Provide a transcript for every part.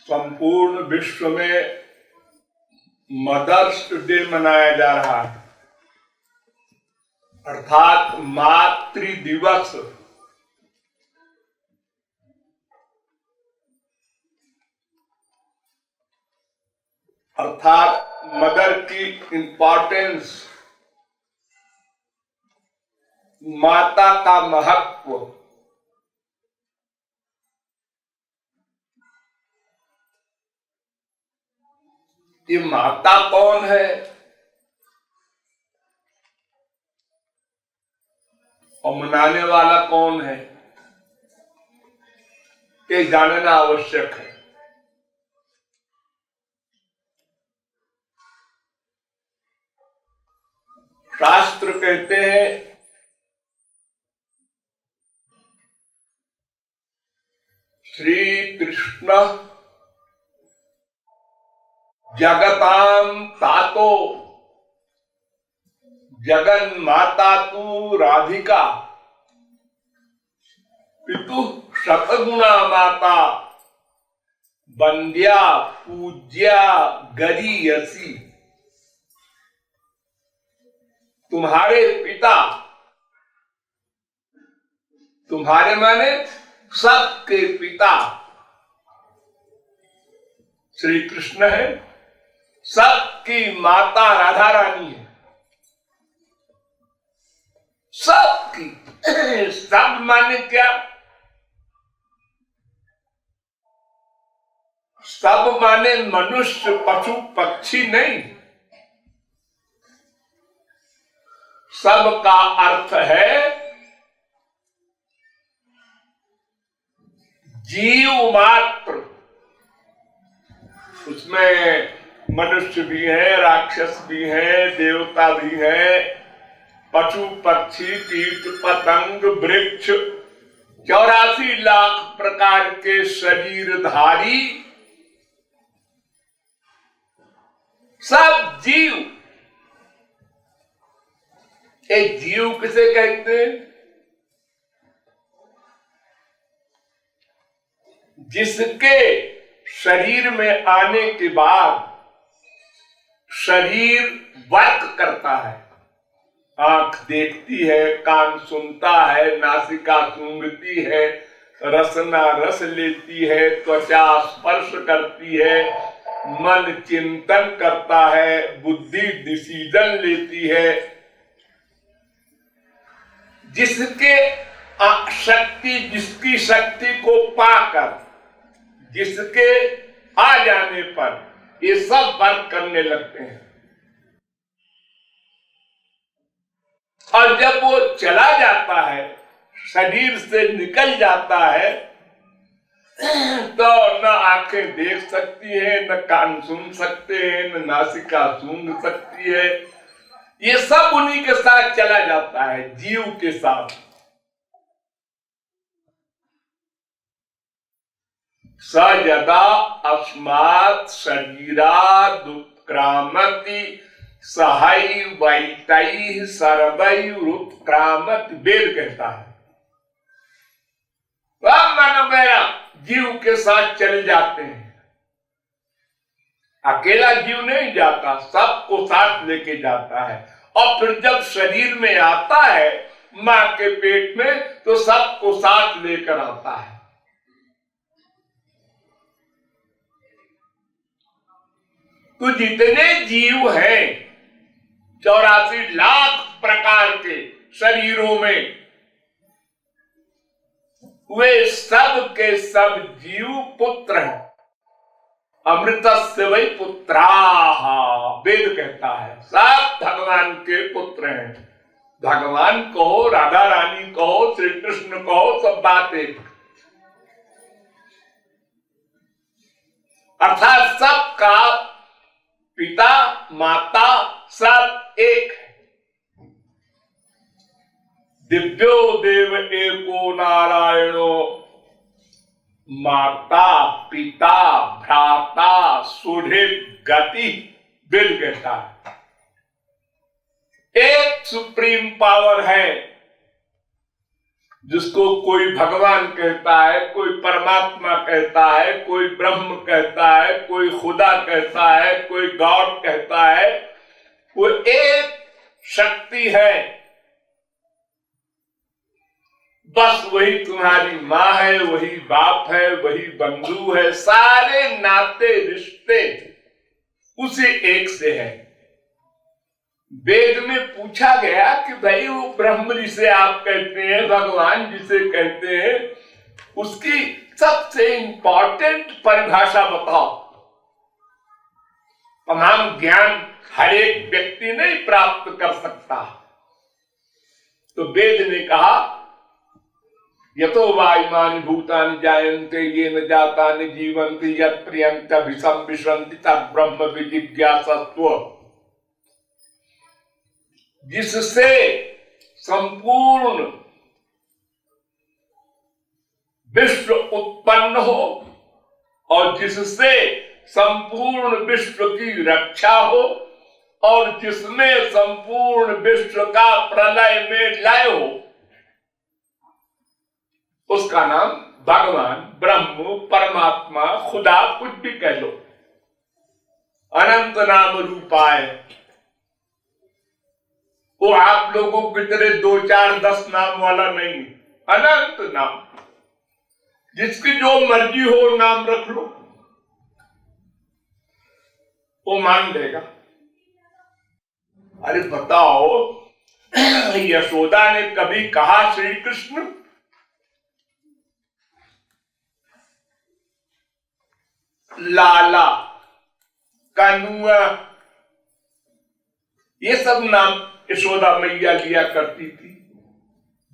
संपूर्ण विश्व में मदर्स डे मनाया जा रहा है, अर्थात मातृ दिवस। अर्थात मदर की इंपॉर्टेंस, माता का महत्व। ये माता कौन है और मनाने वाला कौन है, ये जानना आवश्यक है। शास्त्र कहते हैं श्री कृष्ण जगतां तातो जगन माता तू राधिका पितु शतगुणा माता वंद्या पूज्या गरीयसी। तुम्हारे पिता, तुम्हारे माने सबके पिता श्री कृष्ण है, सबकी माता राधा रानी है, सबकी। सब माने क्या? सब माने मनुष्य पशु पक्षी नहीं, सब का अर्थ है जीव मात्र। उसमें मनुष्य भी है, राक्षस भी है, देवता भी है, पशु पक्षी कीट पतंग वृक्ष, 84 लाख प्रकार के शरीरधारी सब जीव। एक जीव किसे कहते हैं? जिसके शरीर में आने के बाद शरीर वर्क करता है, आंख देखती है, कान सुनता है, नासिका सूंघती है, रसना रस लेती है, त्वचा स्पर्श करती है, मन चिंतन करता है, बुद्धि डिसीजन लेती है। जिसके शक्ति, जिसकी शक्ति को पाकर, जिसके आ जाने पर ये सब वर्क करने लगते हैं। और जब वो चला जाता है, शरीर से निकल जाता है, तो न आंखें देख सकती है, न कान सुन सकते हैं, न नासिका सूंघ सकती है। ये सब उन्हीं के साथ चला जाता है, जीव के साथ। स यदा अस्मात् शरीराद् उत्क्रामति सहैवैतैः सर्वैरुत्क्रामति। वेद कहता है सब मानव गया जीव के साथ चले जाते हैं। अकेला जीव नहीं जाता, सबको साथ लेके जाता है। और फिर जब शरीर में आता है मां के पेट में, तो सबको साथ लेकर आता है। तो जितने जीव हैं 84 लाख प्रकार के शरीरों में, वे सब के सब जीव पुत्र हैं। अमृतस्य वै पुत्राः, वेद कहता है सब भगवान के पुत्र हैं। भगवान कहो, राधा रानी कहो, श्री कृष्ण कहो, सब बात एक। अर्थात सबका पिता माता सब एक है। दिव्यो देव एको नारायणो माता पिता भ्राता सुहृद गति। वेद कहता है एक सुप्रीम पावर है जिसको कोई भगवान कहता है, कोई परमात्मा कहता है, कोई ब्रह्म कहता है, कोई खुदा कहता है, कोई गॉड कहता है, वो एक शक्ति है, बस वही तुम्हारी माँ है, वही बाप है, वही बंधु है, सारे नाते रिश्ते उसी एक से है। वेद में पूछा गया कि भाई वो ब्रह्म जिसे आप कहते हैं, भगवान जिसे कहते हैं, उसकी सबसे इंपॉर्टेंट परिभाषा बताओ। तमाम ज्ञान हर एक व्यक्ति नहीं प्राप्त कर सकता। तो वेद ने कहा यतो वा इमानि भूतानि जायन्ते येन जातानि जीवन्ति यत् प्रियन्ति अभिसंविशन्ति तत् ब्रह्म विजिज्ञासस्व। जिससे संपूर्ण विश्व उत्पन्न हो और जिससे संपूर्ण विश्व की रक्षा हो और जिसमें संपूर्ण विश्व का प्रलय में लय हो, उसका नाम भगवान, ब्रह्म, परमात्मा, खुदा, कुछ भी कह लो। अनंत नाम रूपाय। वो आप लोगों की तरह 2, 4, 10 नाम वाला नहीं, अनंत नाम। जिसकी जो मर्जी हो नाम रख लो, वो मान लेगा। अरे बताओ, यशोदा ने कभी कहा श्री कृष्ण? लाला, कनुआ, ये सब नाम यशोदा मैया लिया करती थी।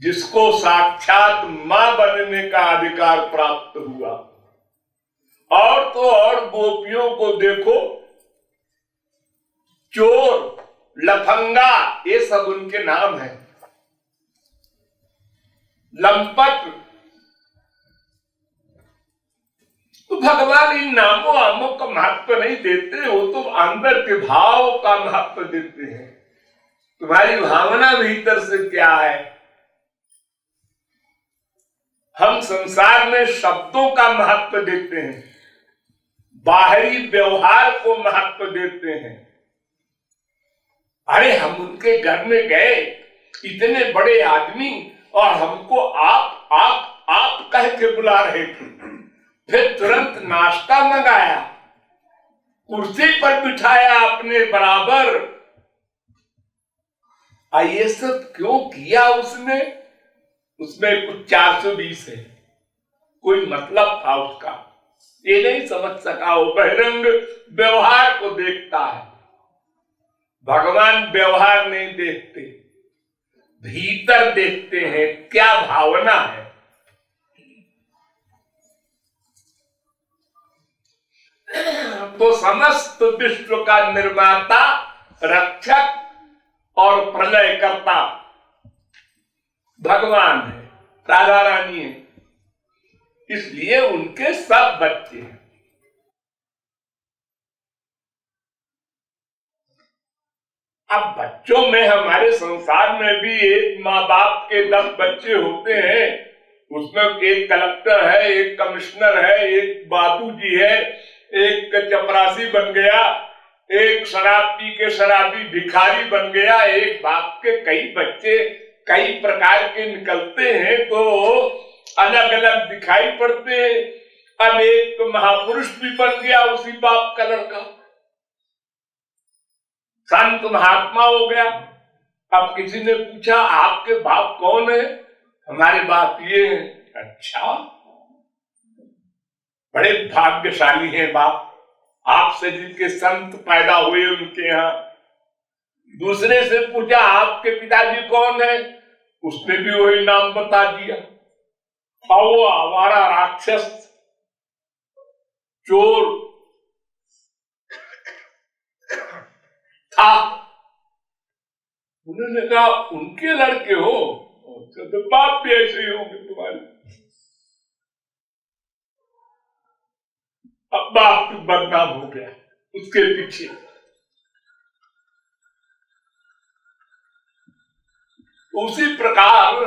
जिसको साक्षात मां बनने का अधिकार प्राप्त हुआ। और तो और गोपियों को देखो, चोर, लफंगा, ये सब उनके नाम हैं। लंपट। तो भगवान इन नामों आमों का महत्व नहीं देते, वो तो अंदर के भाव का महत्व देते हैं। तुम्हारी भावना भीतर से क्या है? हम संसार में शब्दों का महत्व देते हैं, बाहरी व्यवहार को महत्व देते हैं। अरे हम उनके घर में गए, इतने बड़े आदमी, और हमको आप कह के बुला रहे थे। फिर तुरंत नाश्ता मंगाया, कुर्सी पर बिठाया अपने बराबर। ये सब क्यों किया उसने? उसमें कुछ 420 है, कोई मतलब था उसका, ये नहीं समझ सका। वो बहिरंग व्यवहार को देखता है, भगवान व्यवहार नहीं देखते, भीतर देखते हैं क्या भावना है। तो समस्त विश्व का निर्माता, रक्षक और प्रलय करता भगवान है, राधा रानी है। इसलिए उनके सब बच्चे हैं। अब बच्चों में, हमारे संसार में भी एक माँ बाप के 10 बच्चे होते हैं। उसमें एक कलेक्टर है, एक कमिश्नर है, एक बाबूजी है, एक चपरासी बन गया, एक शराब पी के शराबी भिखारी बन गया। एक बाप के कई बच्चे कई प्रकार के निकलते हैं, तो अलग अलग दिखाई पड़ते हैं। अब एक तो महापुरुष भी बन गया उसी बाप का लड़का, संत महात्मा हो गया। अब किसी ने पूछा आपके बाप कौन है? हमारे बाप ये हैं। अच्छा, बड़े भाग्यशाली हैं बाप, आपसे जिनके संत पैदा हुए उनके यहाँ। दूसरे से पूछा आपके पिताजी कौन है? उसने भी वही नाम बता दिया। और वो आवारा राक्षस, चोर था। उन्होंने कहा उनके लड़के हो, तो बाप भी ऐसे ही होंगे तुम्हारे। अब बाप बदनाम हो गया उसके पीछे। उसी प्रकार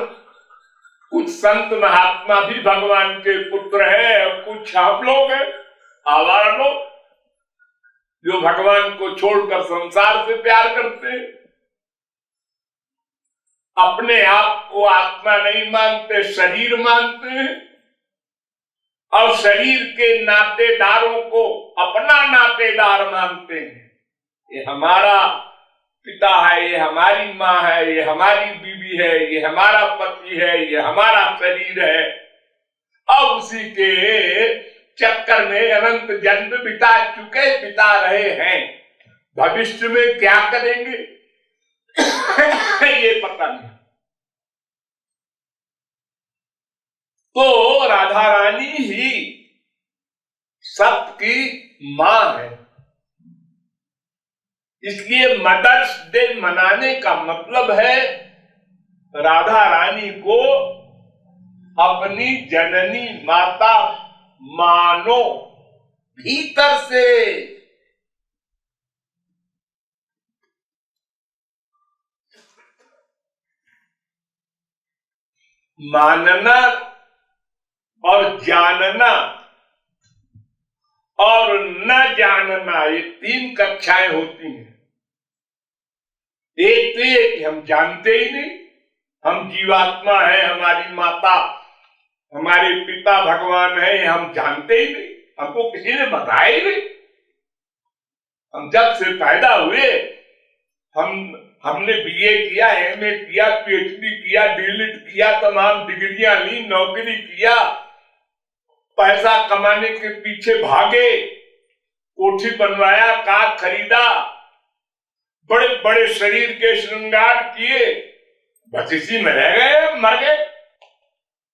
कुछ संत महात्मा भी भगवान के पुत्र है और कुछ हम लोग हैं, आवारा लोग, जो भगवान को छोड़कर संसार से प्यार करते हैं, अपने आप को आत्मा नहीं मानते, शरीर मानते हैं और शरीर के नातेदारों को अपना नातेदार मानते हैं। ये हमारा पिता है, ये हमारी माँ है, ये हमारी बीवी है, ये हमारा पति है, ये हमारा शरीर है। अब उसी के चक्कर में अनंत जन्म बिता रहे हैं। भविष्य में क्या करेंगे ये पता नहीं। तो राधा रानी ही सबकी मां है, इसलिए मदर्स डे मनाने का मतलब है राधा रानी को अपनी जननी माता मानो भीतर से। मानना और जानना और न जानना, ये तीन कक्षाएं होती हैं। एक तो ये कि हम जानते ही नहीं, हम जीवात्मा है, हमारी माता हमारे पिता भगवान है, हम जानते ही नहीं, हमको किसी ने बताया ही नहीं। हम जब से पैदा हुए हमने बीए किया, एमए किया, पीएचडी किया, डीलिट किया, तमाम डिग्रियां ली, नौकरी किया, पैसा कमाने के पीछे भागे, कोठी बनवाया, कार खरीदा, बड़े बड़े शरीर के श्रृंगार किए, बस इसी में रह गए, मर गए।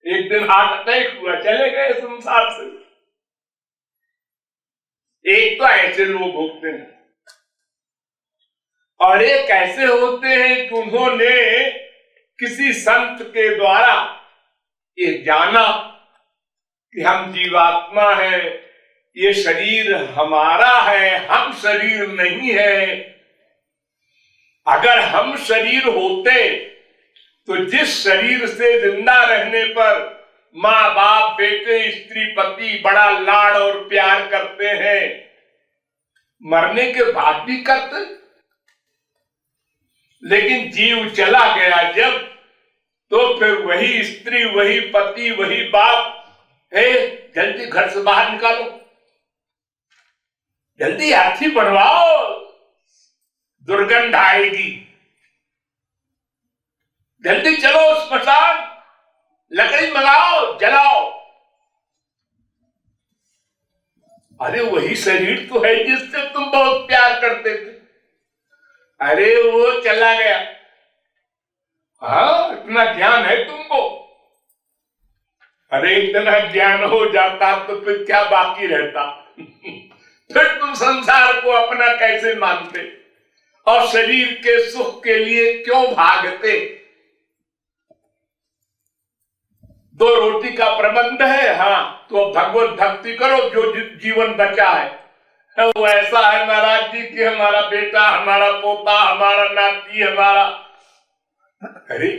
एक दिन हार्ट अटैक हुआ, चले गए संसार से। एक तो ऐसे लोग होते हैं और एक ऐसे होते हैं कि उन्होंने किसी संत के द्वारा ये जाना कि हम जीवात्मा है, ये शरीर हमारा है, हम शरीर नहीं है। अगर हम शरीर होते तो जिस शरीर से जिंदा रहने पर माँ बाप बेटे स्त्री पति बड़ा लाड और प्यार करते हैं, मरने के बाद भी करते, लेकिन जीव चला गया जब, तो फिर वही स्त्री, वही पति, वही बाप है, जल्दी घर से बाहर निकालो, जल्दी अर्थी बनवाओ, दुर्गंध आएगी, जल्दी चलो स्मशान, लकड़ी मंगाओ, जलाओ। अरे वही शरीर तो है जिससे तुम बहुत प्यार करते थे, अरे वो चला गया। हाँ, इतना ज्ञान है तुमको। अरे इतना ज्ञान हो जाता तो फिर क्या बाकी रहता फिर तुम संसार को अपना कैसे मानते और शरीर के सुख के लिए क्यों भागते। दो रोटी का प्रबंध है, हाँ, तो भगवत भक्ति करो, जो जीवन बचा है। वो ऐसा है महाराज जी कि हमारा बेटा, हमारा पोता, हमारा नाती, हमारा, अरे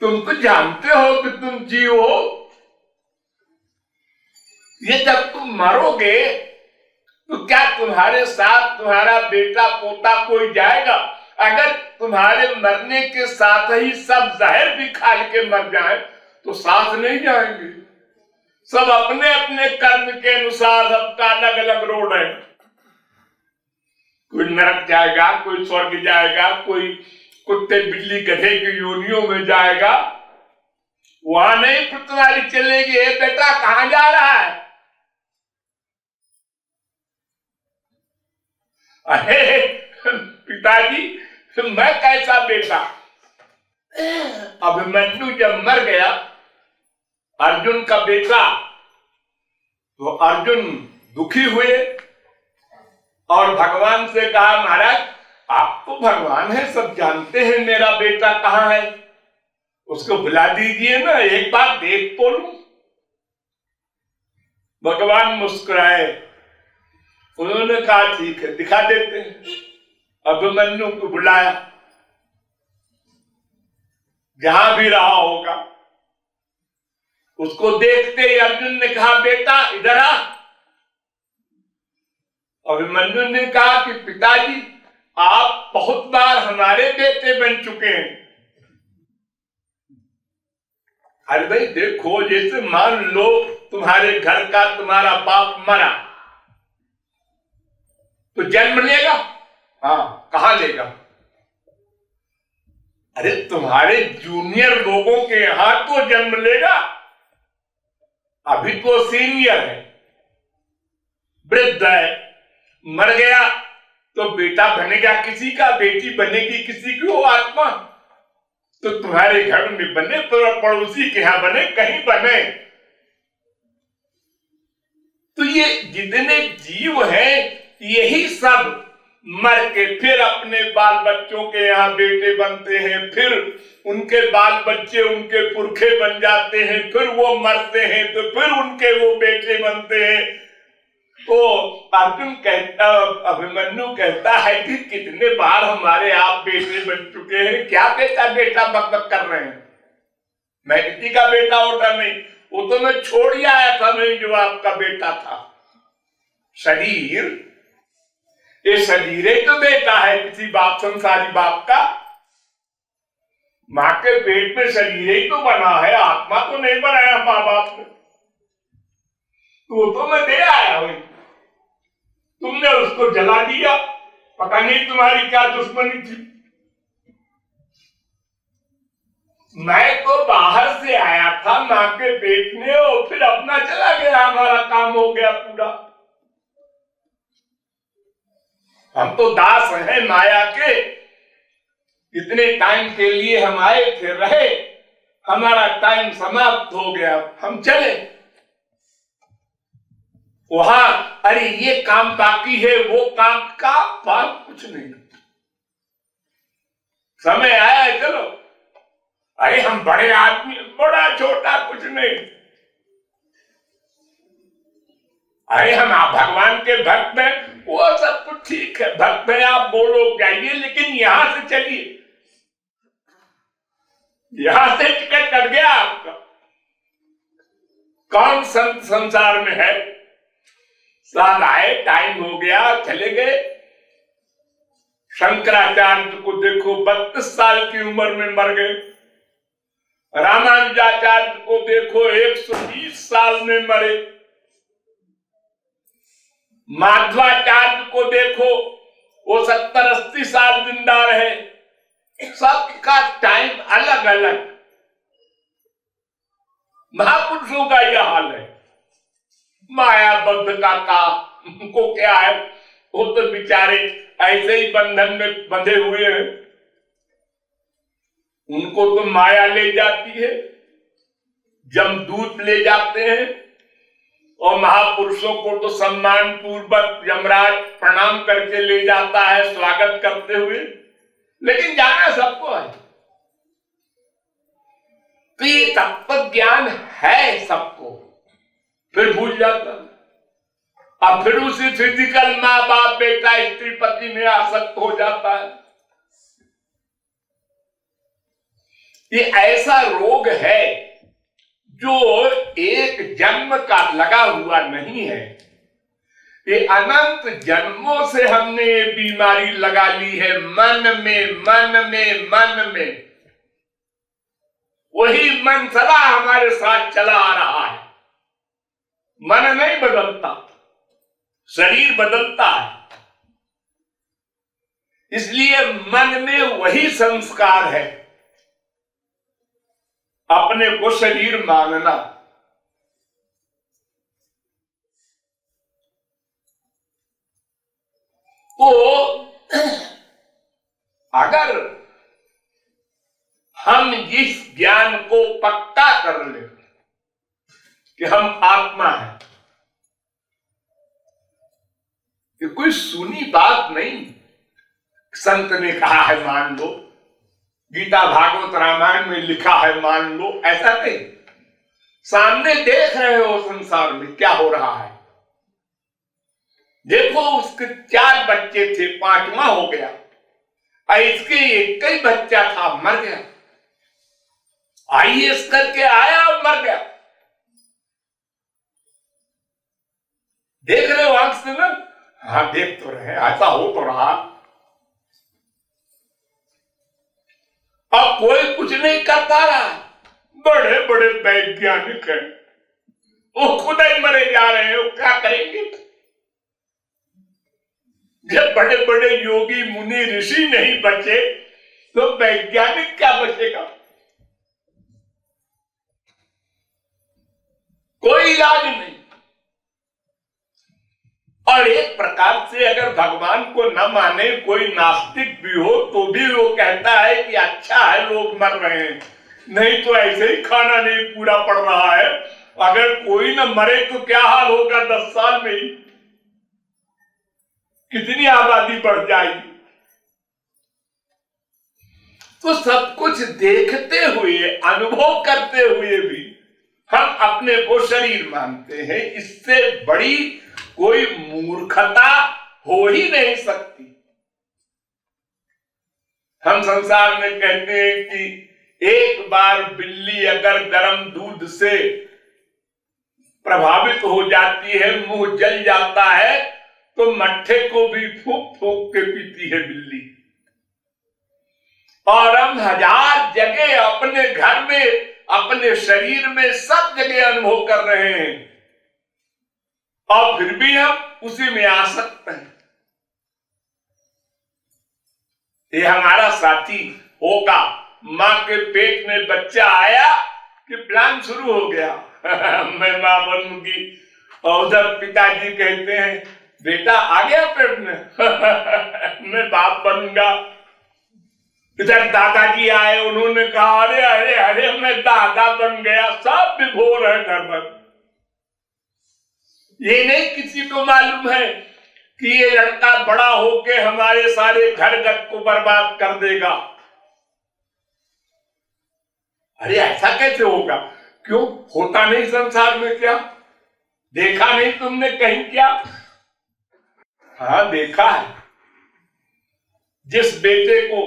तुम तो जानते हो कि तुम जीव हो। ये जब तुम मरोगे तो क्या तुम्हारे साथ तुम्हारा बेटा पोता कोई जाएगा? अगर तुम्हारे मरने के साथ ही सब जहर भी खा के मर जाए तो साथ नहीं जाएंगे। सब अपने अपने कर्म के अनुसार सबका अलग अलग रोड है। कोई नरक जाएगा, कोई स्वर्ग जाएगा, कोई कुत्ते बिल्ली गधे की योनियों में जाएगा। वहां नहीं पृथ्वी चलेगी, बेटा कहां जा रहा है? अरे पिताजी मैं कैसा बेटा? अभिमन्यु जब मर गया, अर्जुन का बेटा, तो अर्जुन दुखी हुए और भगवान से कहा, महाराज आप तो भगवान है, सब जानते हैं मेरा बेटा कहाँ है, उसको बुला दीजिए ना, एक बार देख तो लूं। भगवान मुस्कुराए, उन्होंने कहा ठीक है दिखा देते हैं। अभिमन्यु को बुलाया, जहां भी रहा होगा उसको देखते ही अर्जुन ने कहा, बेटा इधर आ। अभिमन्यु ने कहा कि पिताजी आप बहुत बार हमारे बेटे बन चुके हैं। अरे भाई देखो, जैसे मान लो तुम्हारे घर का तुम्हारा बाप मरा तो जन्म लेगा? हाँ, कहां लेगा? अरे तुम्हारे जूनियर लोगों के यहां तो जन्म लेगा। अभी तो सीनियर है, वृद्ध है, मर गया तो बेटा बनेगा किसी का, बेटी बनेगी किसी की, वो आत्मा तो तुम्हारे घर में बने, तो पड़ोसी के यहां बने, कहीं बने। तो ये जितने जीव हैं यही सब मर के फिर अपने बाल बच्चों के यहाँ बेटे बनते हैं, फिर उनके बाल बच्चे उनके पुरखे बन जाते हैं, फिर वो मरते हैं तो फिर उनके वो बेटे बनते हैं। तो अर्जुन कहता, अभिमन्यु कहता है कि कितने बार हमारे आप बेटे बन चुके हैं, क्या बेटा बेटा बक कर रहे हैं? मैं किसी का बेटा होता नहीं, वो तो मैं छोड़ ही आया था, मैं जो आपका बेटा था। शरीर, ये शरीर ही तो बेटा है किसी बाप, संसारी बाप का। मां के पेट में शरीर ही तो बना है, आत्मा तो नहीं बनाया मां बाप ने। वो तो मैं दे आया हूं, तुमने उसको जला दिया, पता नहीं तुम्हारी क्या दुश्मनी थी। मैं तो बाहर से आया था मां के पेट में, और फिर अपना चला गया, हमारा काम हो गया पूरा। हम तो दास हैं माया के, इतने टाइम के लिए हम आए थे, रहे, हमारा टाइम समाप्त हो गया, हम चले। वहां अरे ये काम बाकी है, वो काम का बात कुछ नहीं, समय आया है चलो। अरे हम बड़े आदमी, बड़ा छोटा कुछ नहीं। अरे हम भगवान के भक्त हैं, वो सब कुछ ठीक है, भक्त हैं आप, बोलो जाइए, लेकिन यहां से चलिए, यहां से टिकट कट गया आपका। कौन संत संसार में है? साल आए, टाइम हो गया, चले गए। शंकराचार्य को देखो 32 साल की उम्र में मर गए। रामानुजाचार्य को देखो 120 साल में मरे। माधवाचार्य को देखो वो 70-80 साल जिंदा रहे। सबका टाइम अलग अलग। महापुरुषों का यह हाल है। माया बद्धता का उनको क्या है, वो तो बेचारे ऐसे ही बंधन में बंधे हुए हैं, उनको तो माया ले जाती है, जमदूत ले जाते हैं, और महापुरुषों को तो सम्मान पूर्वक यमराज प्रणाम करके ले जाता है, स्वागत करते हुए। लेकिन जाना सबको है, तो ये तत्व ज्ञान है सबको, फिर भूल जाता है। अब फिर उसी फिजिकल माँ बाप बेटा स्त्री पति में आसक्त हो जाता है। ये ऐसा रोग है जो एक जन्म का लगा हुआ नहीं है, ये अनंत जन्मों से हमने ये बीमारी लगा ली है। मन में मन में मन में, वही मन सदा हमारे साथ चला आ रहा है। मन नहीं बदलता, शरीर बदलता है। इसलिए मन में वही संस्कार है, अपने को शरीर मानना। तो अगर हम इस ज्ञान को पक्का कर ले कि हम आत्मा है, ये कोई सुनी बात नहीं, संत ने कहा है मान लो, गीता भागवत रामायण में लिखा है मान लो, ऐसा नहीं। सामने देख रहे हो संसार में क्या हो रहा है। देखो उसके 4 बच्चे थे, 5वां हो गया, इसके एक ही बच्चा था, मर गया। IAS करके आया और मर गया। देख रहे हो आंख से ना? हाँ देख तो रहे, ऐसा हो तो रहा। अब कोई कुछ नहीं कर पा रहा। बड़े बड़े वैज्ञानिक हैं, वो खुद ही मरे जा रहे हैं, वो क्या करेंगे? जब बड़े बड़े योगी मुनि ऋषि नहीं बचे तो वैज्ञानिक क्या बचेगा? कोई इलाज नहीं। और एक प्रकार से अगर भगवान को न माने कोई नास्तिक भी हो तो भी वो कहता है कि अच्छा है लोग मर रहे हैं, नहीं तो ऐसे ही खाना नहीं पूरा पड़ रहा है। अगर कोई न मरे तो क्या हाल होगा 10 साल में ही, कितनी आबादी बढ़ जाएगी। तो सब कुछ देखते हुए, अनुभव करते हुए भी हम अपने को शरीर मानते हैं। इससे बड़ी कोई मूर्खता हो ही नहीं सकती। हम संसार में कहते हैं कि एक बार बिल्ली अगर गर्म दूध से प्रभावित हो जाती है, मुंह जल जाता है, तो मट्ठे को भी फूंक फूंक के पीती है बिल्ली। और हम हजार जगह अपने घर में, अपने शरीर में, सब जगह अनुभव कर रहे हैं, और फिर भी हम उसी में आसक्त हैं। ये हमारा साथी होगा। मां के पेट में बच्चा आया कि प्लान शुरू हो गया मैं मां बनूंगी, और उधर पिताजी कहते हैं बेटा आ गया पेट में मैं बाप बनूंगा। इधर दादाजी आए, उन्होंने कहा अरे अरे अरे मैं दादा बन गया। सब विभोर है घर पर। ये नहीं किसी को मालूम है कि ये लड़का बड़ा होके हमारे सारे घर गत को बर्बाद कर देगा। अरे ऐसा कैसे होगा? क्यों होता नहीं संसार में? क्या देखा नहीं तुमने कहीं? क्या? हाँ देखा है। जिस बेटे को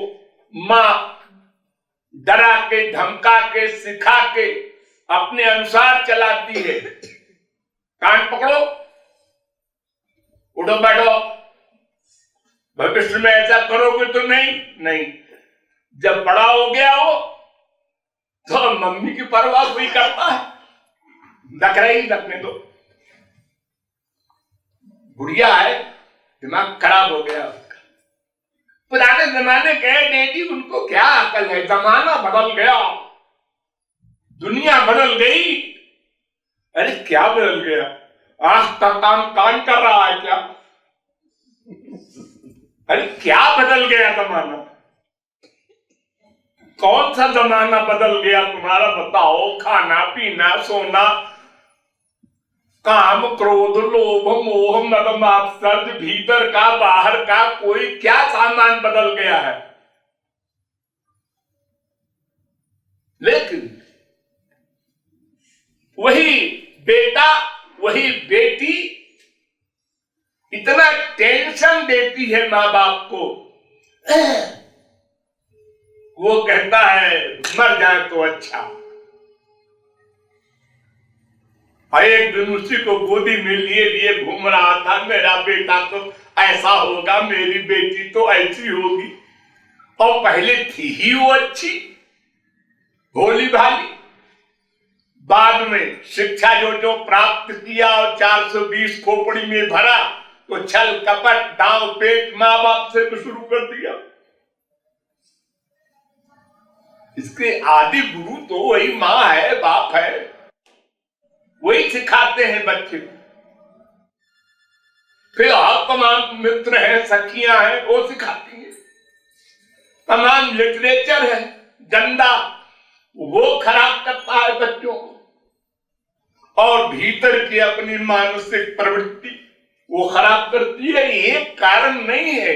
मां डरा के, धमका के, सिखा के अपने अनुसार चलाती है, कान पकड़ो, उठो बैठो, भविष्य में ऐसा करोगे तो नहीं। जब बड़ा हो गया हो तो मम्मी की परवाह कोई करता है? नखरा ही लगने दो। बुढ़िया है, दिमाग खराब हो गया उसका। पुराने जमाने के डैडी, उनको क्या अकल है? जमाना बदल गया, दुनिया बदल गई। अरे क्या बदल गया? आंख का काम कान कर रहा है क्या? अरे क्या बदल गया जमाना? कौन सा जमाना बदल गया तुम्हारा? बताओ। खाना पीना, सोना, काम, क्रोध, लोभ, मोह, मद, मात्सर्य, भीतर का बाहर का कोई क्या सामान बदल गया है? लेकिन वही बेटा, वही बेटी इतना टेंशन देती है मां बाप को, वो कहता है मर जाए तो अच्छा। एक दिन उसी को गोदी में लिए लिए घूम रहा था, मेरा बेटा तो ऐसा होगा, मेरी बेटी तो ऐसी होगी। और पहले थी ही वो अच्छी, भोली भाली। बाद में शिक्षा जो प्राप्त किया और 420 खोपड़ी में भरा, तो छल कपट, दांव पेच मां बाप से तो शुरू कर दिया। इसके आदि गुरु तो वही मां है, बाप है, वही सिखाते हैं बच्चे को। फिर और तमाम मित्र हैं, सखियां हैं, वो सिखाती हैं। तमाम लिटरेचर है गंदा, वो खराब करता है बच्चों को। और भीतर की अपनी मानसिक प्रवृत्ति वो खराब करती है। ये कारण नहीं है।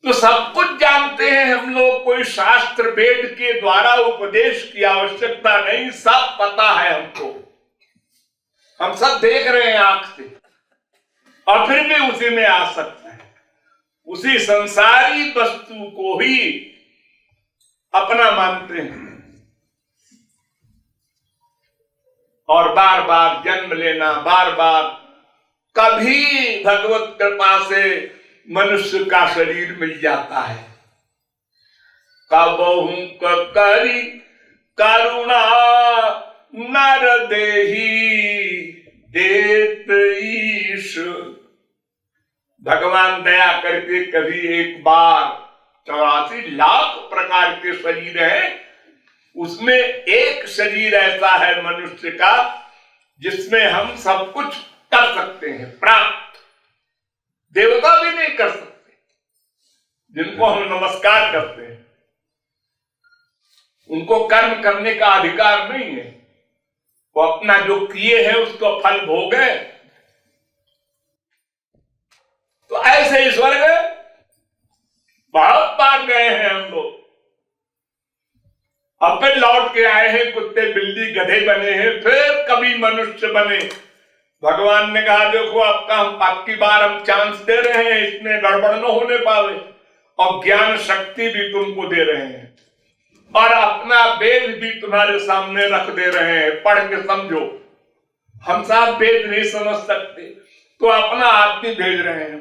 तो सब कुछ जानते हैं हम लोग, कोई शास्त्र वेद के द्वारा उपदेश की आवश्यकता नहीं, सब पता है हमको। हम सब देख रहे हैं आंख से, और फिर भी उसी में आ सकते हैं। उसी संसारी वस्तु को ही अपना मानते हैं। और बार बार जन्म लेना, बार बार कभी भगवत कृपा से मनुष्य का शरीर मिल जाता है। कबहू करी करुणा नर देही देत ईश। भगवान दया करके कभी एक बार 84 लाख प्रकार के शरीर हैं, उसमें एक शरीर ऐसा है मनुष्य का जिसमें हम सब कुछ कर सकते हैं प्राप्त। देवता भी नहीं कर सकते, जिनको हम नमस्कार करते हैं उनको कर्म करने का अधिकार नहीं है। वो अपना जो किए हैं उसको फल भोगे। तो ऐसे ही स्वर्ग बहुत बार गए हैं हम लोग, अब फिर लौट के आए हैं, कुत्ते बिल्ली गधे बने हैं, फिर कभी मनुष्य बने। भगवान ने कहा देखो आपकी बार हम चांस दे रहे हैं, इसमें गड़बड़ न होने पावे, और ज्ञान शक्ति भी तुमको दे रहे हैं और अपना वेद भी तुम्हारे सामने रख दे रहे हैं, पढ़ के समझो। हम साहब वेद नहीं समझ सकते तो अपना आदमी भेज रहे हैं,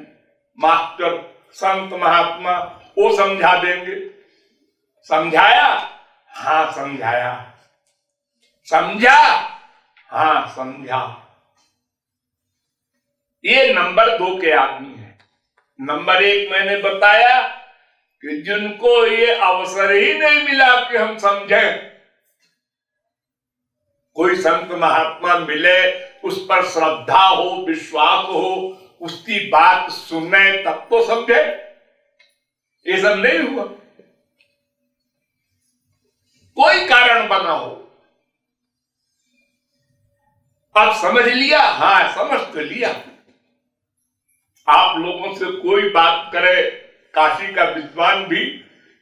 मास्टर संत महात्मा, वो समझा देंगे। समझाया? हाँ समझाया। समझा? हाँ समझा। ये नंबर 2 के आदमी है। नंबर 1 मैंने बताया कि जिनको ये अवसर ही नहीं मिला कि हम समझें। कोई संत महात्मा मिले, उस पर श्रद्धा हो, विश्वास हो, उसकी बात सुने तब तो समझे। ये सब नहीं हुआ, कोई कारण बना हो। अब समझ लिया? हाँ समझ तो लिया। आप लोगों से कोई बात करे, काशी का विद्वान भी,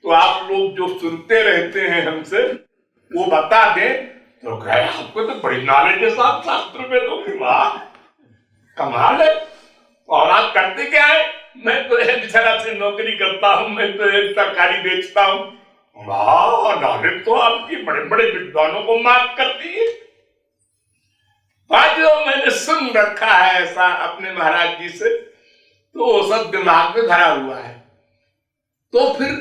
तो आप लोग जो सुनते रहते हैं हमसे, वो बता दें तो कहे आपको तो बड़ी नॉलेज है साहब शास्त्र में, तो वाह कमाल है। और आप करते क्या है? मैं तो एक तरह से नौकरी करता हूं, मैं तो एक तरकारी बेचता हूं। वाह नॉलेज तो आपकी बड़े बड़े विद्वानों को माफ करती है। जो मैंने सुन रखा है ऐसा अपने महाराज जी से, तो वो सब दिमाग में भरा हुआ है। तो फिर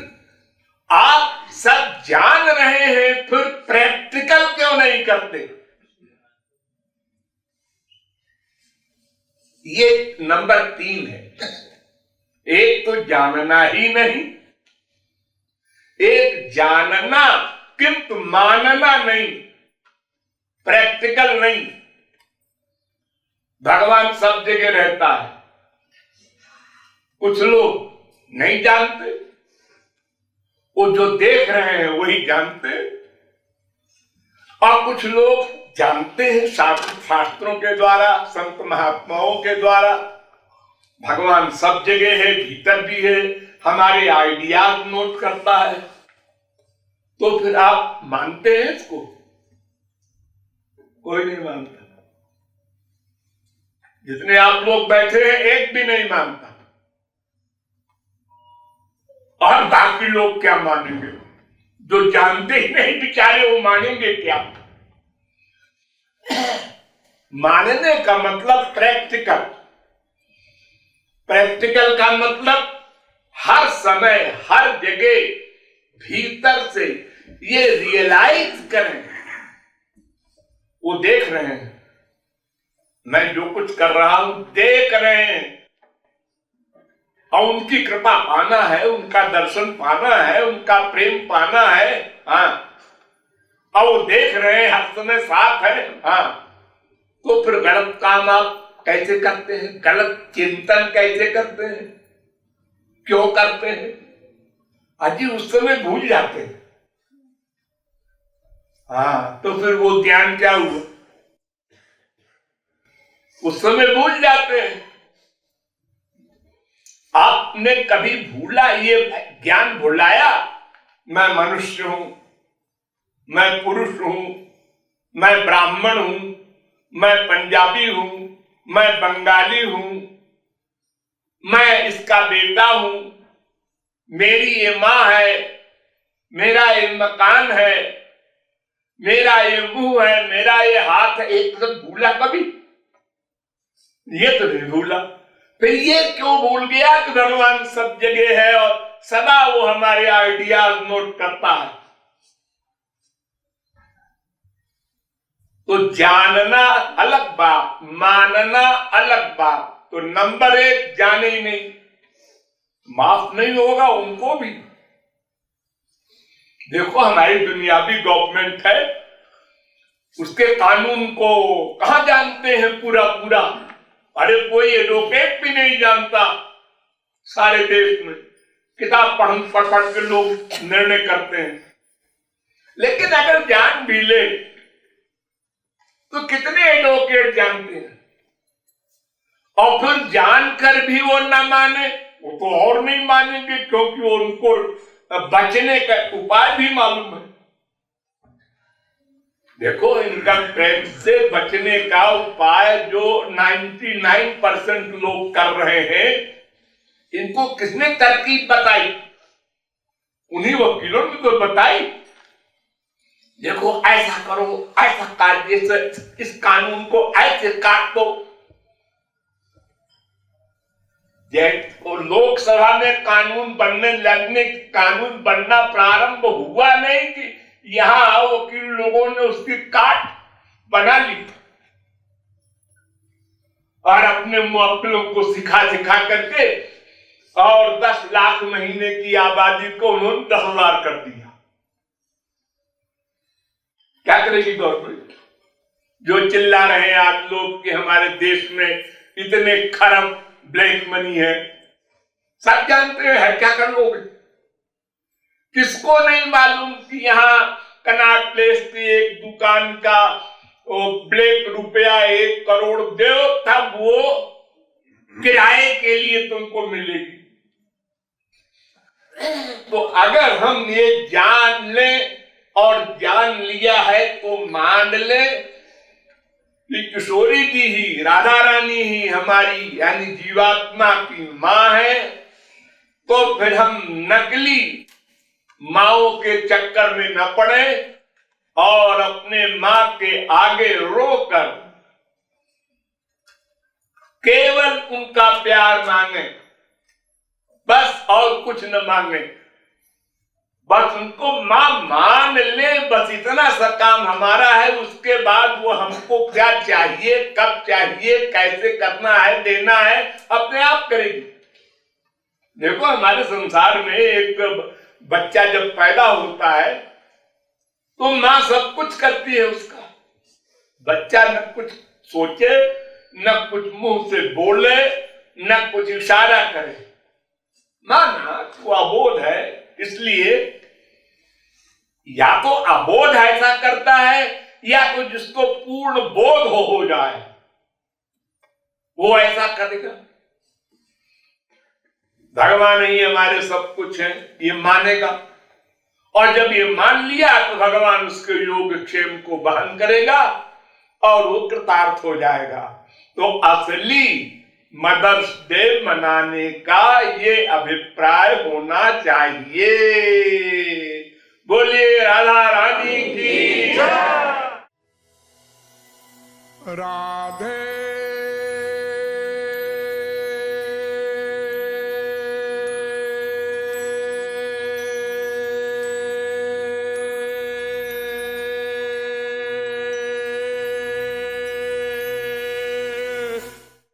आप सब जान रहे हैं, फिर प्रैक्टिकल क्यों नहीं करते? ये नंबर 3 है। एक तो जानना ही नहीं, एक जानना किंतु मानना नहीं, प्रैक्टिकल नहीं। भगवान सब जगह रहता है, कुछ लोग नहीं जानते, वो जो देख रहे हैं वही जानते हैं, और कुछ लोग जानते हैं शास्त्रों के द्वारा, संत महात्माओं के द्वारा। भगवान सब जगह है, भीतर भी है, हमारे आइडियाज नोट करता है। तो फिर आप मानते हैं इसको? कोई नहीं मानता। जितने आप लोग बैठे हैं एक भी नहीं मानता, और बाकी लोग क्या मानेंगे? जो जानते ही नहीं बेचारे, वो मानेंगे क्या? मानने का मतलब प्रैक्टिकल। प्रैक्टिकल का मतलब हर समय हर जगह भीतर से ये रियलाइज करें, वो देख रहे हैं, मैं जो कुछ कर रहा हूं देख रहे हैं, और उनकी कृपा पाना है, उनका दर्शन पाना है, उनका प्रेम पाना है। हाँ, और वो देख रहे हैं, हर समय साथ है। हाँ, तो फिर गलत काम आप कैसे करते हैं? गलत चिंतन कैसे करते हैं? क्यों करते हैं? अजी उस समय भूल जाते हैं। हाँ, तो फिर वो ज्ञान क्या हुआ? उस समय भूल जाते हैं। आपने कभी भूला, ये ज्ञान भुलाया, मैं मनुष्य हूं, मैं पुरुष हूं, मैं ब्राह्मण हूं, मैं पंजाबी हूं, मैं बंगाली हूं, मैं इसका बेटा हूं, मेरी ये मां है, मेरा ये मकान है, मेरा ये मुंह है, मेरा ये हाथ है, एक तो भूला कभी? ये तो नहीं भूला। फिर ये क्यों भूल गया कि भगवान सब जगह है और सदा वो हमारे आइडियाज नोट करता है? तो जानना अलग बात, मानना अलग बात। तो नंबर एक, जाने ही नहीं, माफ नहीं होगा उनको भी। देखो हमारी दुनियावी गवर्नमेंट है, उसके कानून को कहां जानते हैं पूरा पूरा? अरे कोई एडवोकेट भी नहीं जानता सारे देश में। किताब पढ़ के लोग निर्णय करते हैं। लेकिन अगर जान भी ले तो कितने एडवोकेट जानते हैं? और फिर जानकर भी वो ना माने, वो तो और नहीं मानेंगे, क्योंकि वो उनको बचने का उपाय भी मालूम है। देखो इनकम टैक्स से बचने का उपाय जो 99% लोग कर रहे हैं, इनको किसने तरकीब बताई? उन्हीं वकीलों ने तो बताई। देखो ऐसा करो, ऐसा कार्य से इस कानून को ऐसे काट दो। तो लोकसभा में कानून बनना प्रारंभ हुआ नहीं कि यहां वकील लोगों ने उसकी काट बना ली और अपने मुवक्किलों को सिखा करके और 10 लाख महीने की आबादी को उन्होंने 10,000 कर दिया। क्या करेगी गवर्नमेंट? जो चिल्ला रहे हैं आप लोग कि हमारे देश में इतने खरब ब्लैक मनी है, सब जानते हैं, क्या कर लोगे? किसको नहीं मालूम कि यहाँ कनॉट प्लेस की एक दुकान का ब्लैक रुपया 1 करोड़ दो, तब वो किराए के लिए तुमको मिलेगी। तो अगर हम ये जान लें और जान लिया है तो मान ले कि किशोरी जी ही, राधा रानी ही हमारी यानी जीवात्मा की मां है, तो फिर हम नकली माओ के चक्कर में न पड़े और अपने मां के आगे रोकर केवल उनका प्यार मांगे, बस और कुछ न मांगे। बस उनको मां मान ले, बस इतना सा काम हमारा है। उसके बाद वो हमको क्या चाहिए, कब चाहिए, कैसे करना है, देना है, अपने आप करेगी। देखो हमारे संसार में एक बच्चा जब पैदा होता है तो मां सब कुछ करती है उसका। बच्चा न कुछ सोचे, न कुछ मुंह से बोले, न कुछ इशारा करे। मां ना वो अबोध है, इसलिए या तो अबोध ऐसा करता है या तो जिसको पूर्ण बोध हो जाए वो ऐसा करेगा। भगवान ही हमारे सब कुछ है, ये मानेगा। और जब ये मान लिया तो भगवान उसके योगक्षेम को वहन करेगा और वो कृतार्थ हो जाएगा। तो असली मदर्स डे मनाने का ये अभिप्राय होना चाहिए। बोलिए राधा रानी की जय। राधे